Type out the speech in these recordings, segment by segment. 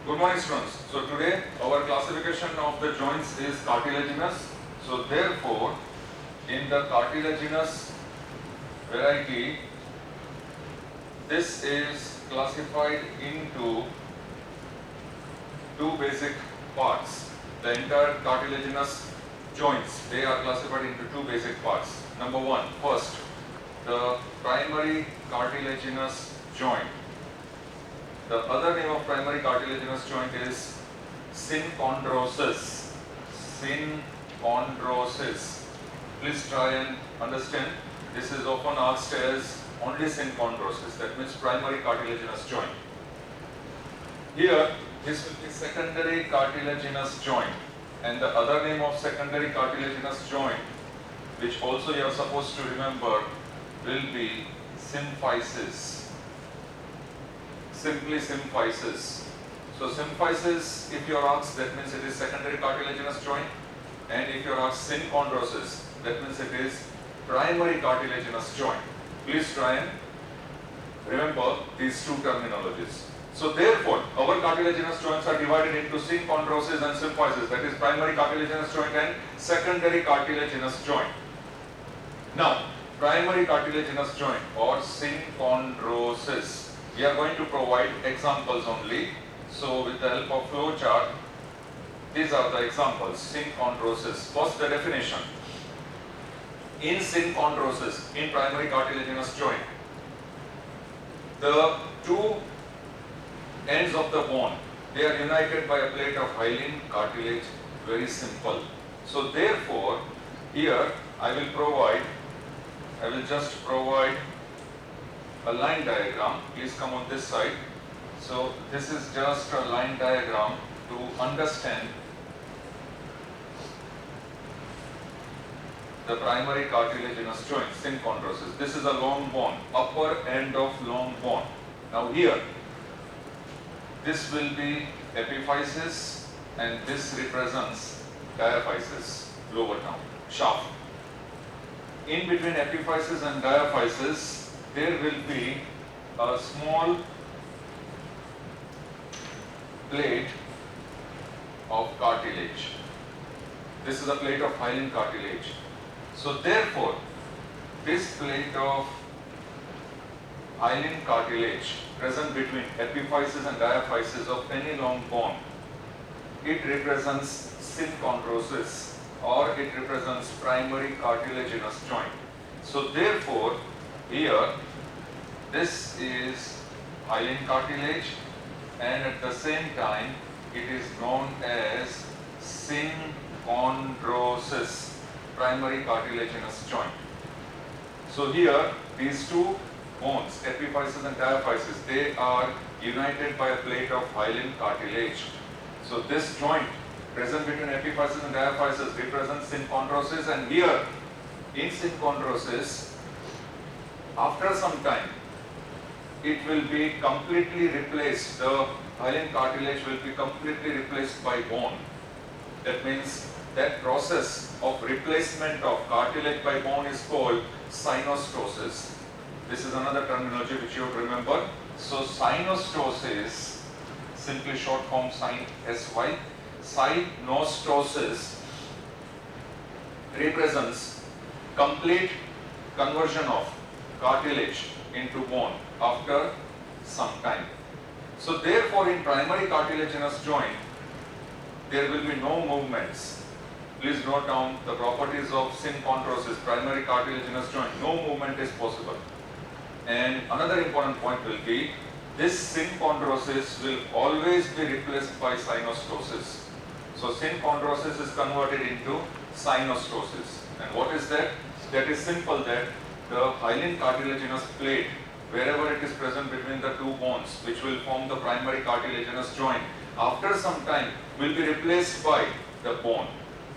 Good morning, students. So today our classification of the joints is cartilaginous. So therefore, in the cartilaginous variety, this is classified into two basic parts. The entire cartilaginous joints, they are classified into two basic parts. Number one, first, the primary cartilaginous joint. The other name of primary cartilaginous joint is synchondrosis. Synchondrosis. Please try and understand. This is often asked as only synchondrosis. That means primary cartilaginous joint. Here, this will be secondary cartilaginous joint. And the other name of secondary cartilaginous joint, which also you are supposed to remember, will be symphysis. Simply symphysis. So symphysis, if you are asked, that means it is secondary cartilaginous joint, and if you are asked synchondrosis, that means it is primary cartilaginous joint. Please try and remember these two terminologies. So therefore, our cartilaginous joints are divided into synchondrosis and symphysis, that is primary cartilaginous joint and secondary cartilaginous joint. Now, primary cartilaginous joint or synchondrosis, we are going to provide examples only. So with the help of flow chart, these are the examples. Synchondrosis. First, the definition. In synchondrosis, in primary cartilaginous joint, the two ends of the bone, they are united by a plate of hyaline cartilage. Very simple. So therefore, here I will just provide a line diagram. Please come on this side. So this is just a line diagram to understand the primary cartilaginous joint, synchondrosis. This is a long bone, upper end of long bone. Now here, this will be epiphysis and this represents diaphysis, lower down, shaft. In between epiphysis and diaphysis, there will be a small plate of cartilage. This is a plate of hyaline cartilage. So therefore, this plate of hyaline cartilage present between epiphysis and diaphysis of any long bone, it represents synchondrosis or it represents primary cartilaginous joint. So therefore, here this is hyaline cartilage and at the same time it is known as synchondrosis, primary cartilaginous joint. So here these two bones, epiphysis and diaphysis, they are united by a plate of hyaline cartilage. So this joint present between epiphysis and diaphysis represents synchondrosis, and here in synchondrosis, after some time, it will be completely replaced. The hyaline cartilage will be completely replaced by bone. That means that process of replacement of cartilage by bone is called synostosis. This is another terminology which you have to remember. So synostosis, simply short form SY. Synostosis represents complete conversion of cartilage into bone after some time. So therefore, in primary cartilaginous joint, there will be no movements. Please note down the properties of synchondrosis, primary cartilaginous joint. No movement is possible. And another important point will be, this synchondrosis will always be replaced by synostosis. So synchondrosis is converted into synostosis. And what is that? That is simple, that the hyaline cartilaginous plate, wherever it is present between the two bones, which will form the primary cartilaginous joint, after some time will be replaced by the bone.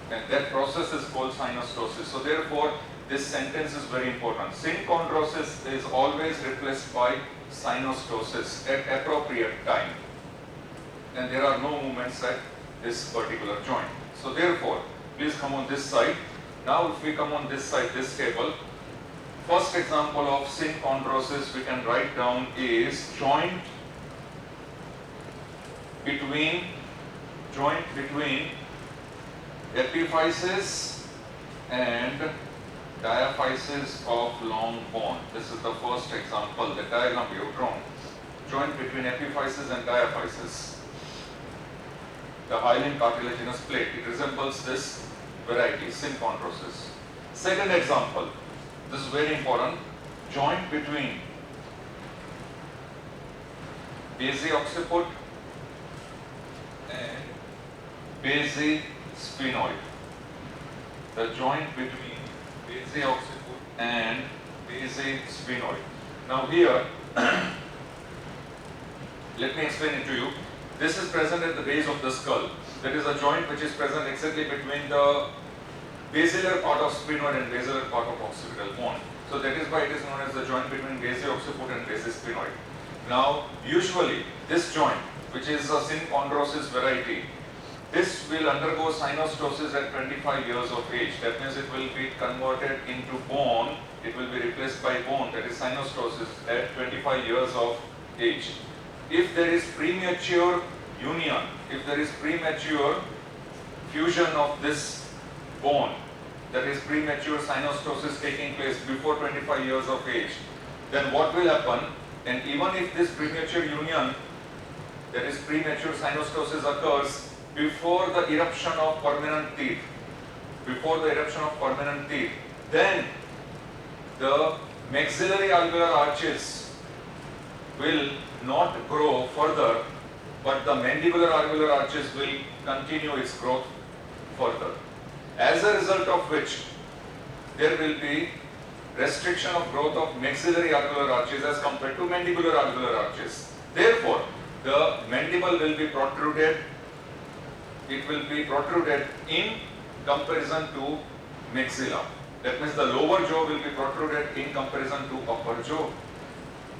And that process is called synostosis. So therefore, this sentence is very important. Synchondrosis is always replaced by synostosis at appropriate time. And there are no movements at this particular joint. So therefore, please come on this side. Now if we come on this side, this table, first example of synchondrosis we can write down is joint between epiphysis and diaphysis of long bone. This is the first example, the diagram we have drawn. Joint between epiphysis and diaphysis. The hyaline cartilaginous plate, it resembles this variety, synchondrosis. Second example, this is very important, joint between basi-occiput and basi-sphenoid. The joint between basi-occiput and basi-sphenoid. Now here, let me explain it to you. This is present at the base of the skull. That is a joint which is present exactly between the basilar part of sphenoid and basilar part of occipital bone. So that is why it is known as the joint between basi-occiput and basi-sphenoid. Now, usually this joint, which is a synchondrosis variety, this will undergo synostosis at 25 years of age. That means it will be converted into bone. It will be replaced by bone. That is synostosis at 25 years of age. If there is premature union, if there is premature fusion of this bone, that is premature synostosis taking place before 25 years of age, then what will happen? And even if this premature union, that is premature synostosis occurs before the eruption of permanent teeth, then the maxillary alveolar arches will not grow further, but the mandibular alveolar arches will continue its growth further. As a result of which, there will be restriction of growth of maxillary alveolar arches as compared to mandibular alveolar arches. Therefore, the mandible will be protruded. It will be protruded in comparison to maxilla. That means the lower jaw will be protruded in comparison to upper jaw.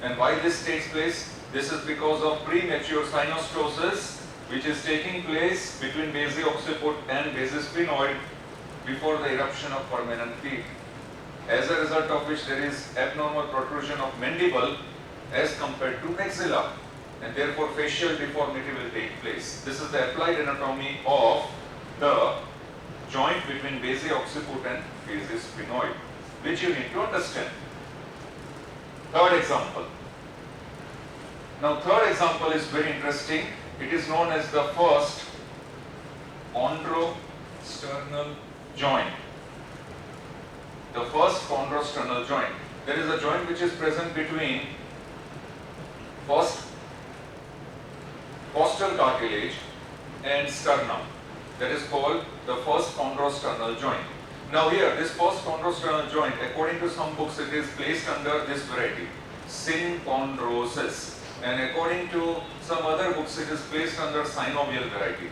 And why this takes place? This is because of premature synostosis which is taking place between basi-occiput and basi-sphenoid before the eruption of permanent teeth. As a result of which there is abnormal protrusion of mandible as compared to maxilla, and therefore facial deformity will take place. This is the applied anatomy of the joint between basi-occiput and basi-sphenoid, which you need to understand. Third example. Now third example is very interesting. It is known as the first chondrosternal joint. The first chondrosternal joint. There is a joint which is present between first costal cartilage and sternum. That is called the first chondrosternal joint. Now here, this first chondrosternal joint, according to some books, it is placed under this variety, synchondrosis. And according to some other books, it is placed under synovial variety.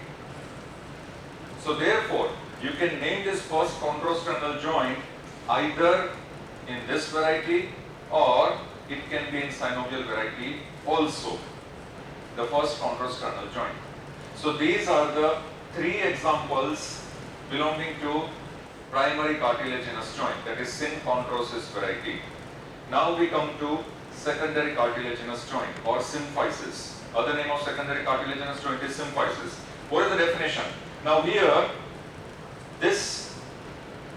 So therefore, you can name this first chondrosternal joint either in this variety or it can be in synovial variety also, the first chondrosternal joint. So these are the three examples belonging to primary cartilaginous joint, that is synchondrosis variety. Now we come to secondary cartilaginous joint or symphysis. Other name of secondary cartilaginous joint is symphysis. What is the definition? Now here, this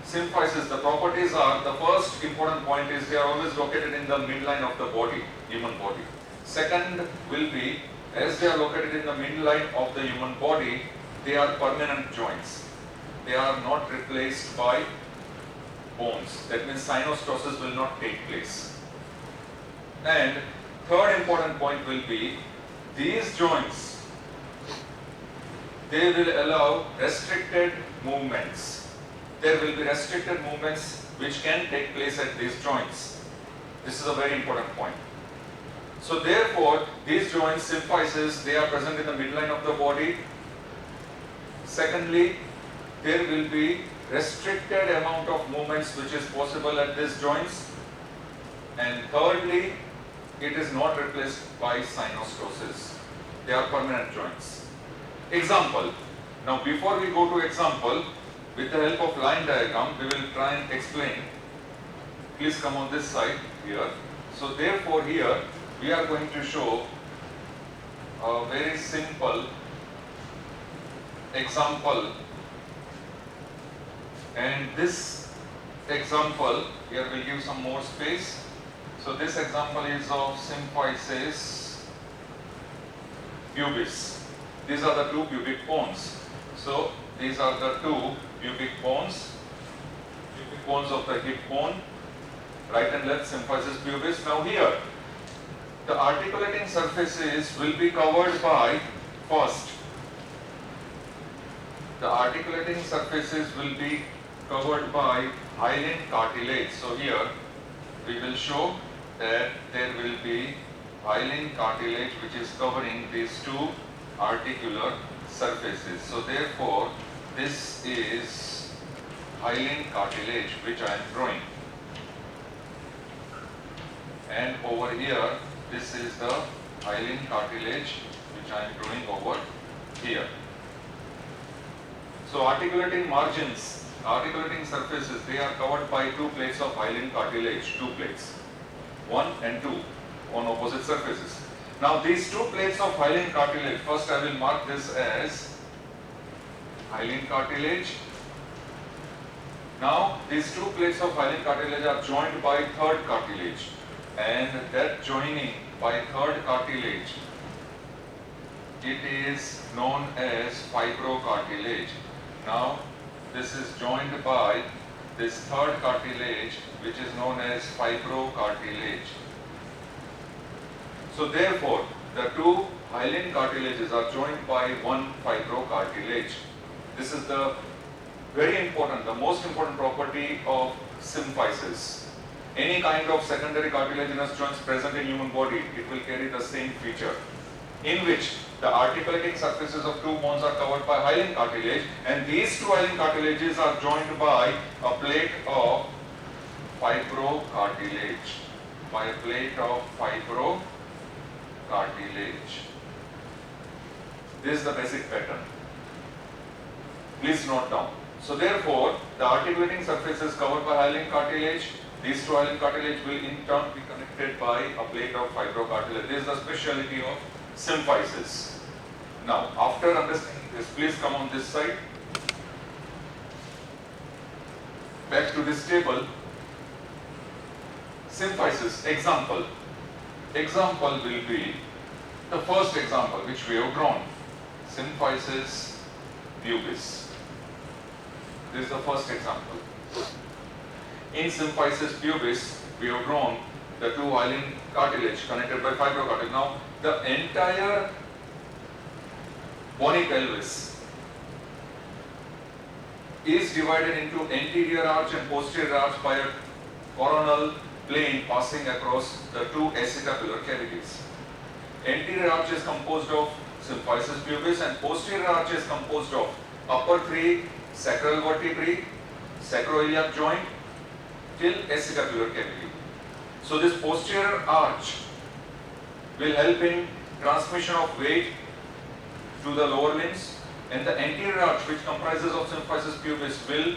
symphysis, the properties are, the first important point is they are always located in the midline of the body, human body. Second will be, as they are located in the midline of the human body, they are permanent joints. They are not replaced by bones. That means synostosis will not take place. And third important point will be, these joints, they will allow restricted movements. There will be restricted movements which can take place at these joints. This is a very important point. So therefore, these joints, symphysis, they are present in the midline of the body. Secondly, there will be restricted amount of movements which is possible at these joints. And thirdly, it is not replaced by synostosis. They are permanent joints. Example. Now before we go to example, with the help of line diagram, we will try and explain. Please come on this side here. So therefore here, we are going to show a very simple example, and this example, here we'll give some more space. So this example is of symphysis pubis. These are the two pubic bones. So these are the two pubic bones of the hip bone, right and left, symphysis pubis. Now here, the articulating surfaces will be covered by, first, the articulating surfaces will be covered by hyaline cartilage. So here we will show that there will be hyaline cartilage which is covering these two articular surfaces. So therefore this is hyaline cartilage which I am drawing, and over here this is the hyaline cartilage which I am drawing over here. So articulating margins, articulating surfaces, they are covered by two plates of hyaline cartilage, two plates, 1 and 2 on opposite surfaces. Now these two plates of hyaline cartilage, first I will mark this as hyaline cartilage. Now these two plates of hyaline cartilage are joined by third cartilage, and that joining by third cartilage, it is known as fibrocartilage. Now this is joined by this third cartilage which is known as fibrocartilage. So therefore the two hyaline cartilages are joined by one fibrocartilage. This is the very important, the most important property of symphysis. Any kind of secondary cartilaginous joints present in human body, it will carry the same feature, in which the articulating surfaces of two bones are covered by hyaline cartilage, and these two hyaline cartilages are joined by a plate of fibrocartilage, This is the basic pattern. Please note down. So therefore, the articulating surface is covered by hyaline cartilage. These two hyaline cartilage will in turn be connected by a plate of fibrocartilage. This is the speciality of symphysis. Now, after understanding this, please come on this side. Back to this table. Symphysis example. Example will be the first example which we have drawn. Symphysis pubis. This is the first example. In symphysis pubis, we have drawn the two hyaline cartilage connected by fibrocartilage. Now, the entire bony pelvis is divided into anterior arch and posterior arch by a coronal plane passing across the two acetabular cavities. Anterior arch is composed of symphysis pubis and posterior arch is composed of upper three sacral vertebrae, sacroiliac joint till acetabular cavity. So this posterior arch will help in transmission of weight to the lower limbs, and the anterior arch, which comprises of symphysis pubis, will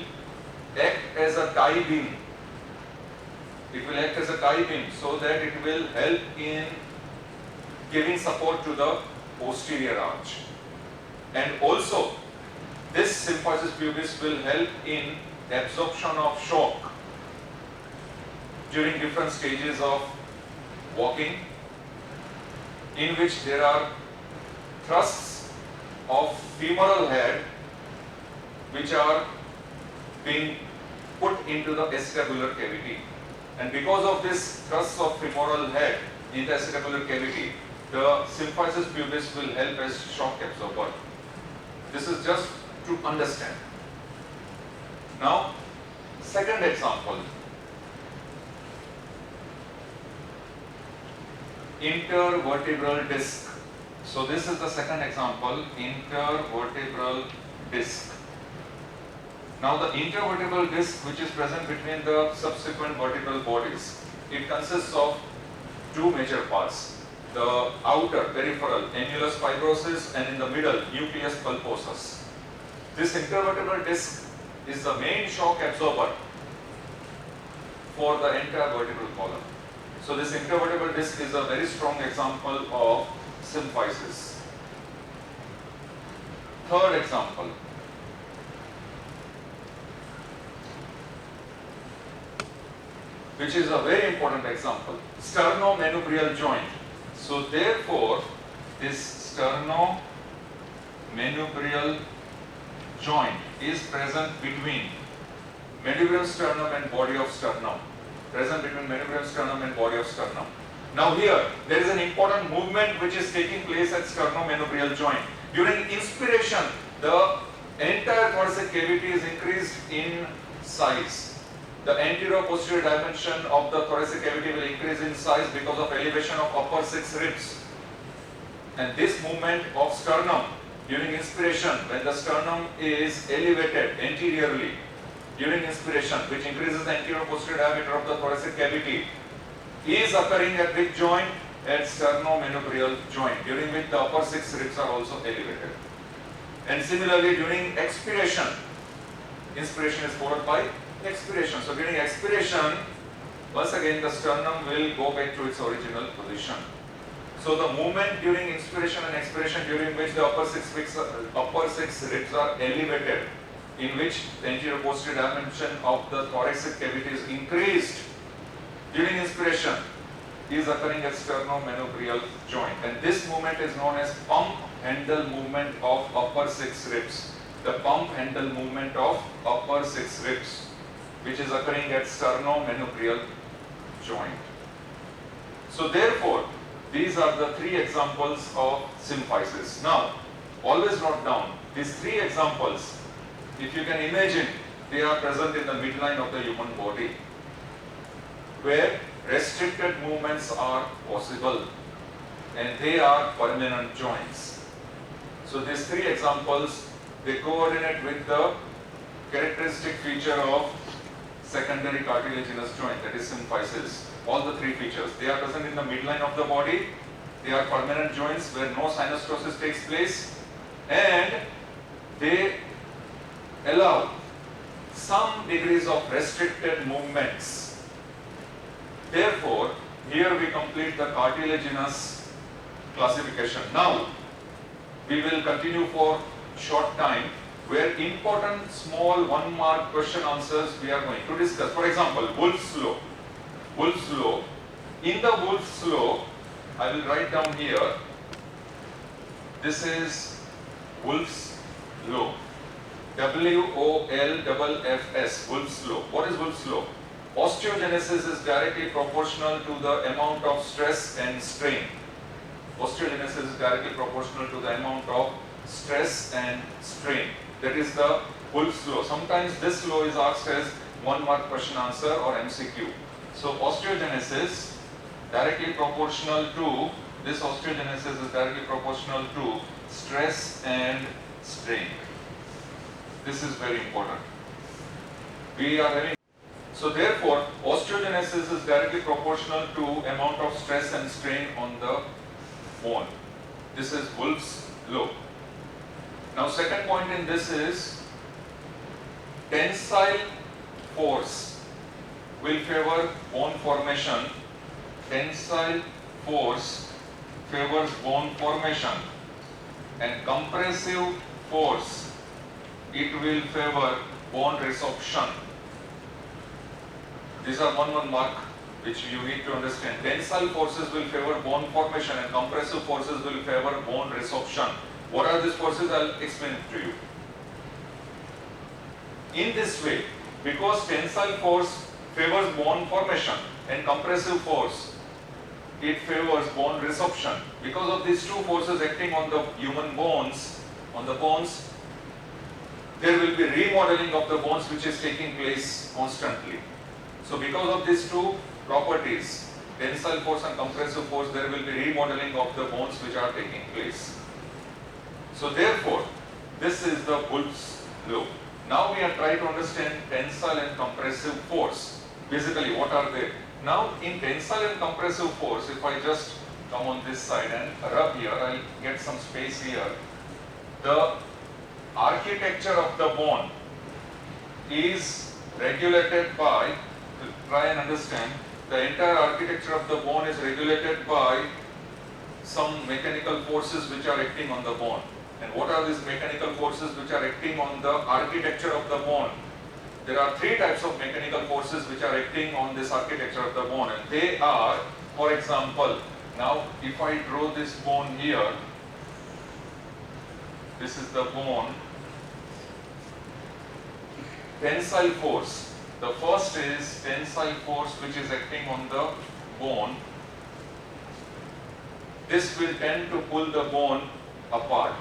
act as a tie beam. It will act as a tie beam so that it will help in giving support to the posterior arch. And also, this symphysis pubis will help in absorption of shock during different stages of walking, in which there are thrusts of femoral head which are being put into the acetabular cavity. And because of this thrust of femoral head in the acetabular cavity, the symphysis pubis will help as shock absorber. This is just to understand. Now, second example. Intervertebral disc. So this is the second example, intervertebral disc. Now the intervertebral disc which is present between the subsequent vertebral bodies, it consists of two major parts. The outer peripheral annulus fibrosus and in the middle nucleus pulposus. This intervertebral disc is the main shock absorber for the entire vertebral column. So this intervertebral disc is a very strong example of symphysis. third example. Which is a very important example. Sternomanubrial joint. So therefore, this sternomanubrial joint is present between manubrium sternum and body of sternum. Present between manubrium sternum and body of sternum. Now here, there is an important movement which is taking place at sternomanubrial joint. During inspiration, the entire thoracic cavity is increased in size. The anterior-posterior dimension of the thoracic cavity will increase in size because of elevation of upper 6 ribs. And this movement of sternum during inspiration, when the sternum is elevated anteriorly during inspiration, which increases the anterior-posterior diameter of the thoracic cavity, is occurring at which joint? At sternomanubrial joint, during which the upper 6 ribs are also elevated. And similarly, during expiration, inspiration is followed by expiration. So during expiration, once again the sternum will go back to its original position. So the movement during inspiration and expiration, during which the upper six ribs are elevated, in which the anterior posterior dimension of the thoracic cavity is increased during inspiration, is occurring at sternomanubrial joint. And this movement is known as pump handle movement of upper 6 ribs. The pump handle movement of upper 6 ribs, which is occurring at sternomanubrial joint. So therefore, these are the 3 examples of symphysis. Now, always note down these 3 examples. If you can imagine, they are present in the midline of the human body, where restricted movements are possible, and they are permanent joints. So these 3 examples, they coordinate with the characteristic feature of secondary cartilaginous joint, that is symphysis. All the 3 features, they are present in the midline of the body, they are permanent joints where no synostosis takes place, and they allow some degrees of restricted movements. Therefore, here we complete the cartilaginous classification. Now, we will continue for short time, where important small 1-mark question answers we are going to discuss. For example, Wolff's law. Wolff's law. In the Wolff's law, I will write down here, this is Wolff's law. WOLFFS, Wolff's law. What is Wolff's law? Osteogenesis is directly proportional to the amount of stress and strain. Osteogenesis is directly proportional to the amount of stress and strain. That is the Wolff's law. Sometimes this law is asked as 1-mark question answer or MCQ. So osteogenesis directly proportional to, this osteogenesis is directly proportional to stress and strain. This is very important. We are having, so therefore osteogenesis is directly proportional to amount of stress and strain on the bone. This is Wolff's law. Now second point in this is tensile force will favor bone formation. Tensile force favors bone formation, and compressive force, it will favor bone resorption. These are 1 mark which you need to understand. Tensile forces will favor bone formation and compressive forces will favor bone resorption. What are these forces? I will explain it to you. In this way, because tensile force favors bone formation and compressive force, it favors bone resorption. Because of these 2 forces acting on the human bones, there will be remodeling of the bones which is taking place constantly. So because of these 2 properties, tensile force and compressive force, there will be remodeling of the bones which are taking place. So therefore, this is the Wolff's law. Now we are trying to understand tensile and compressive force. Basically, what are they? Now in tensile and compressive force, if I just come on this side and rub here, I will get some space here. The architecture of the bone is regulated by, to try and understand, the entire architecture of the bone is regulated by some mechanical forces which are acting on the bone. And what are these mechanical forces which are acting on the architecture of the bone? There are three types of mechanical forces which are acting on this architecture of the bone, and they are, for example, now if I draw this bone here, this is the bone, tensile force. The first is tensile force which is acting on the bone. This will tend to pull the bone apart.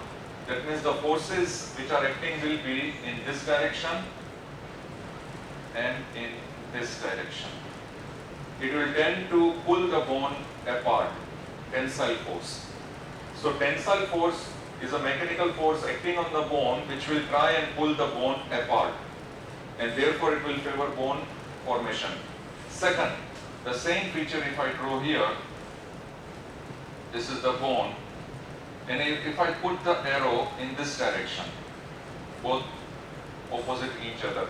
That means the forces which are acting will be in this direction and in this direction. It will tend to pull the bone apart, tensile force. So tensile force is a mechanical force acting on the bone which will try and pull the bone apart, and therefore it will favor bone formation. Second, the same feature if I draw here, this is the bone, and if I put the arrow in this direction, both opposite each other,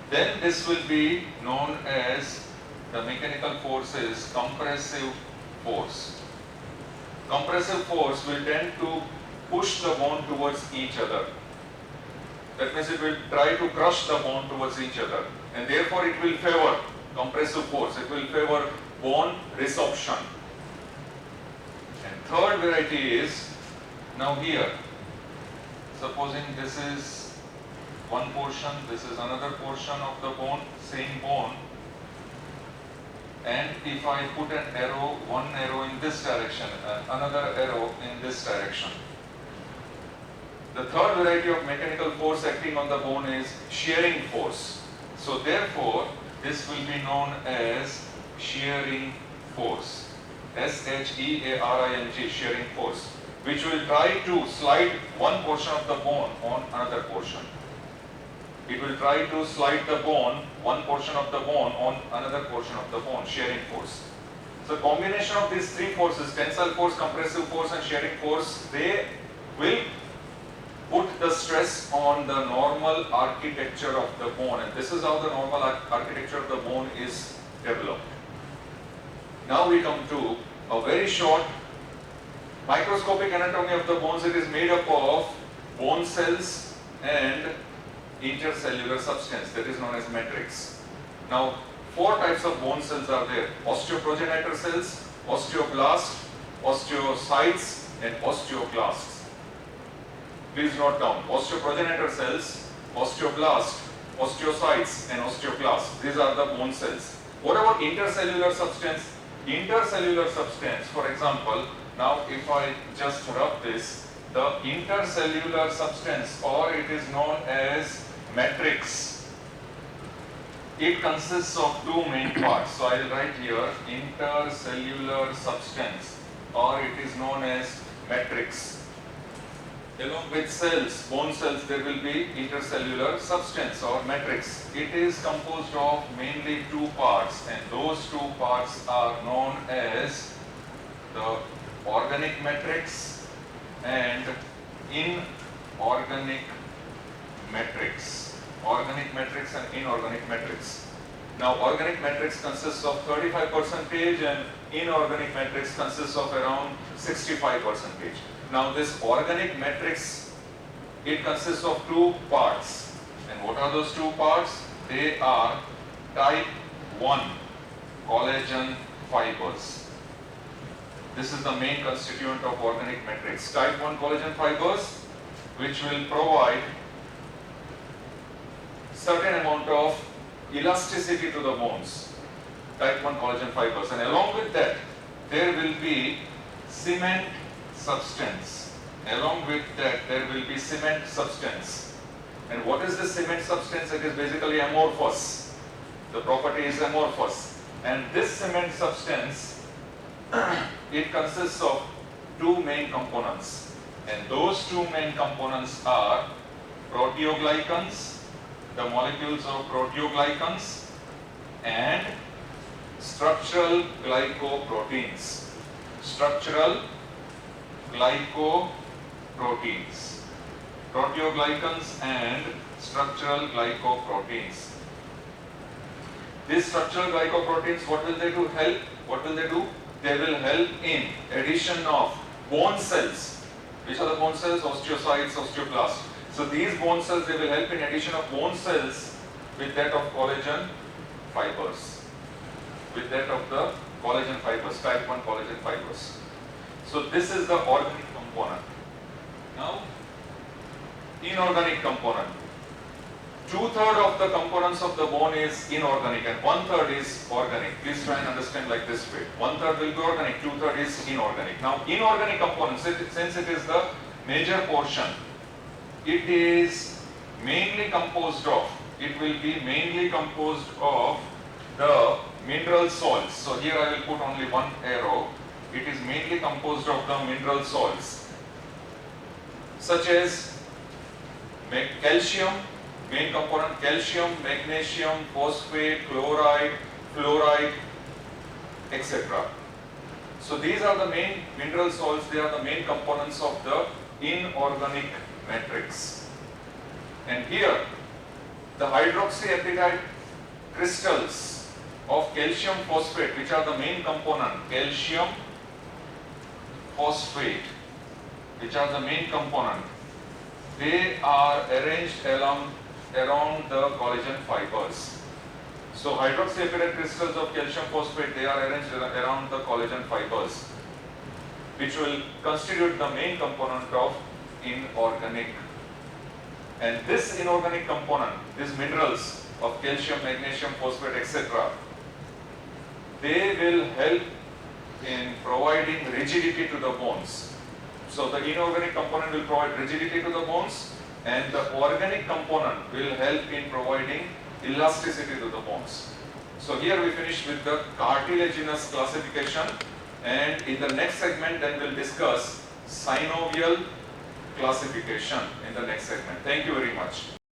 then this will be known as, the mechanical force is compressive force. Compressive force will tend to push the bone towards each other. That means it will try to crush the bone towards each other, and therefore it will favor compressive force. It will favor bone resorption. And third variety is, now here, supposing this is one portion, this is another portion of the bone, same bone, and if I put an arrow, one arrow in this direction, another arrow in this direction. The third variety of mechanical force acting on the bone is shearing force. So therefore, this will be known as shearing force. S-H-E-A-R-I-N-G, shearing force, which will try to slide one portion of the bone on another portion. It will try to slide the bone, one portion of the bone on another portion of the bone, shearing force. So combination of these three forces, tensile force, compressive force and shearing force, they will put the stress on the normal architecture of the bone, and this is how the normal architecture of the bone is developed. Now we come to a very short microscopic anatomy of the bones. It is made up of bone cells and intercellular substance, that is known as matrix. Now, four types of bone cells are there: osteoprogenitor cells, osteoblasts, osteocytes and osteoclasts. Please note down: osteoprogenitor cells, osteoblasts, osteocytes and osteoclasts. These are the bone cells. What about intercellular substance? Intercellular substance, for example, now if I just rub this, the intercellular substance, or it is known as matrix, it consists of two main parts. So I will write here intercellular substance, or it is known as matrix. Along with cells, bone cells, there will be intercellular substance or matrix. It is composed of mainly two parts, and those two parts are known as the organic matrix and inorganic matrix. Organic matrix and inorganic matrix. Now, organic matrix consists of 35% and inorganic matrix consists of around 65%. Now, this organic matrix, it consists of two parts. And what are those two parts? They are type 1 collagen fibers. This is the main constituent of organic matrix. Type 1 collagen fibers, which will provide certain amount of elasticity to the bones. Type 1 collagen fibers. And along with that, there will be cement substance. Along with that, there will be cement substance. And what is the cement substance? It is basically amorphous. The property is amorphous. And this cement substance, it consists of two main components. And those two main components are proteoglycans, the molecules of proteoglycans, and structural glycoproteins. Structural glycoproteins. Proteoglycans and structural glycoproteins. These structural glycoproteins, what will they do? Help? What will they do? They will help in addition of bone cells Which are the bone cells? Osteocytes, osteoblasts. So these bone cells, they will help in addition of bone cells with that of collagen fibers. With that of the collagen fibers, type 1 collagen fibers. So this is the organic component. Now, inorganic component. 2/3 of the components of the bone is inorganic and 1/3 is organic. Please try and understand like this way. 1/3 will be organic, 2/3 is inorganic. Now, inorganic components, since it is the major portion, it is mainly composed of, it will be mainly composed of the mineral salts. So here I will put only one arrow. It is mainly composed of the mineral salts, such as calcium, main component calcium, magnesium, phosphate, chloride, fluoride, etc. So these are the main mineral salts, they are the main components of the inorganic matrix. And here the hydroxyapatite crystals of calcium phosphate, which are the main component, calcium phosphate, which are the main component, they are arranged around the collagen fibers. So hydroxyapatite crystals of calcium phosphate, they are arranged around the collagen fibers, which will constitute the main component of inorganic. And this inorganic component, these minerals of calcium, magnesium, phosphate, etc., they will help in providing rigidity to the bones. So the inorganic component will provide rigidity to the bones, and the organic component will help in providing elasticity to the bones. So here we finish with the cartilaginous classification, and in the next segment then we'll discuss synovial classification in the next segment. Thank you very much.